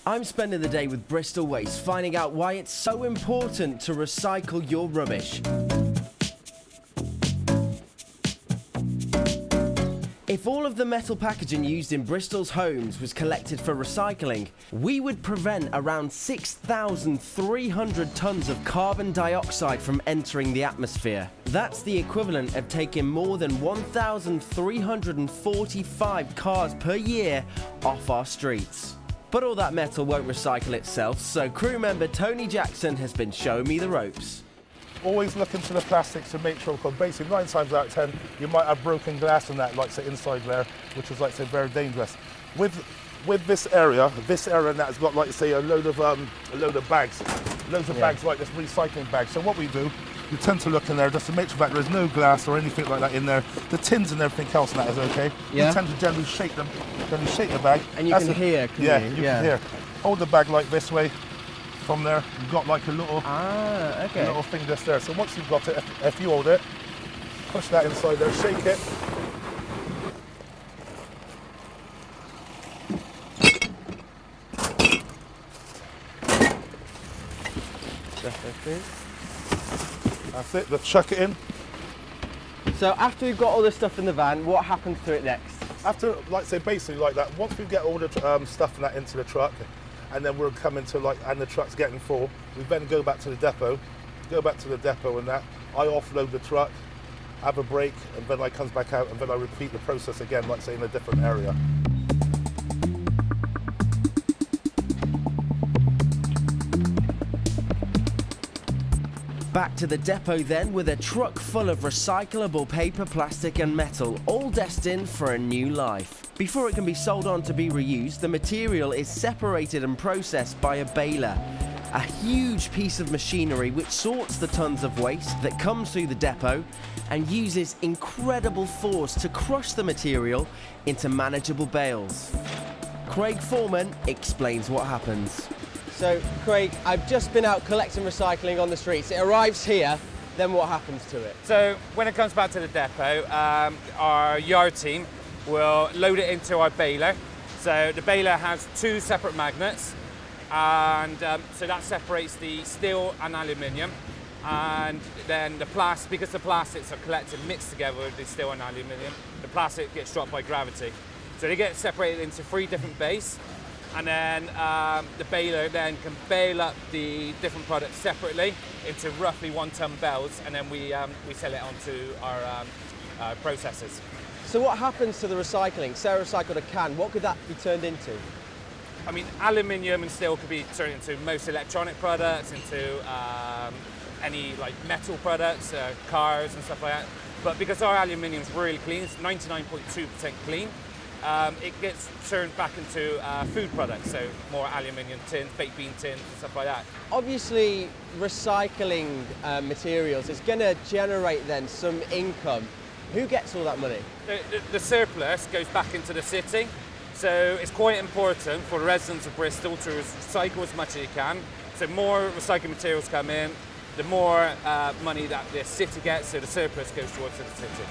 I'm spending the day with Bristol Waste, finding out why it's so important to recycle your rubbish. If all of the metal packaging used in Bristol's homes was collected for recycling, we would prevent around 6,300 tonnes of carbon dioxide from entering the atmosphere. That's the equivalent of taking more than 1,345 cars per year off our streets. But all that metal won't recycle itself, so crew member Tony Jackson has been showing me the ropes. Always look into the plastics to make sure, because basically 9 times out of 10 you might have broken glass and that, like say inside there, which is like say very dangerous. With this area and that has got like say a load of bags, bags like this recycling bag. So what we do, you tend to look in there just to make sure that there's no glass or anything like that in there. The tins and everything else and that is okay. Yeah. You tend to generally shake the bag. And you can hear, can you? You can hear. Hold the bag like this way. From there, you've got like a little, little thing just there. So once you've got it, if you hold it, push that inside there, shake it. That's it, let's chuck it in. So after we've got all this stuff in the van, what happens to it next? After, like say, basically like that, once we get all the stuff and that into the truck, and then we'll come into and the truck's getting full, we then go back to the depot, and that. I offload the truck, have a break, and then I comes back out, and then I repeat the process again, like say in a different area. Back to the depot then with a truck full of recyclable paper, plastic and metal, all destined for a new life. Before it can be sold on to be reused, the material is separated and processed by a baler, a huge piece of machinery which sorts the tons of waste that comes through the depot and uses incredible force to crush the material into manageable bales. Craig Foreman explains what happens. So, Craig, I've just been out collecting recycling on the streets. It arrives here, then what happens to it? So, when it comes back to the depot, our yard team will load it into our baler. So, the baler has 2 separate magnets, and so that separates the steel and aluminium. And then the plastic, because the plastics are collected, mixed together with the steel and aluminium, the plastic gets dropped by gravity. So, they get separated into 3 different bays. And then the baler then can bale up the different products separately into roughly 1-ton bales, and then we sell it onto our processors. So what happens to the recycling? Say I recycled a can, what could that be turned into? I mean, aluminium and steel could be turned into most electronic products, into any like metal products, cars and stuff like that. But because our aluminium is really clean, it's 99.2% clean. It gets turned back into food products, so more aluminium tins, baked bean tins and stuff like that. Obviously, Recycling materials is going to generate then some income. Who gets all that money? The surplus goes back into the city, so it's quite important for the residents of Bristol to recycle as much as you can. So more recycled materials come in, the more money that the city gets, so the surplus goes towards the city.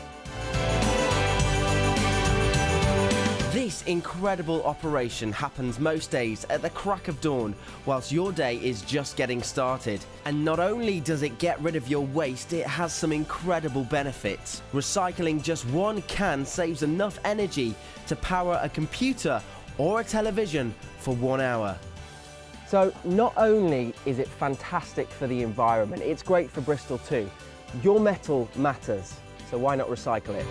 This incredible operation happens most days at the crack of dawn, whilst your day is just getting started. And not only does it get rid of your waste, it has some incredible benefits. Recycling just 1 can saves enough energy to power a computer or a television for 1 hour. So not only is it fantastic for the environment, it's great for Bristol too. Your metal matters, so why not recycle it?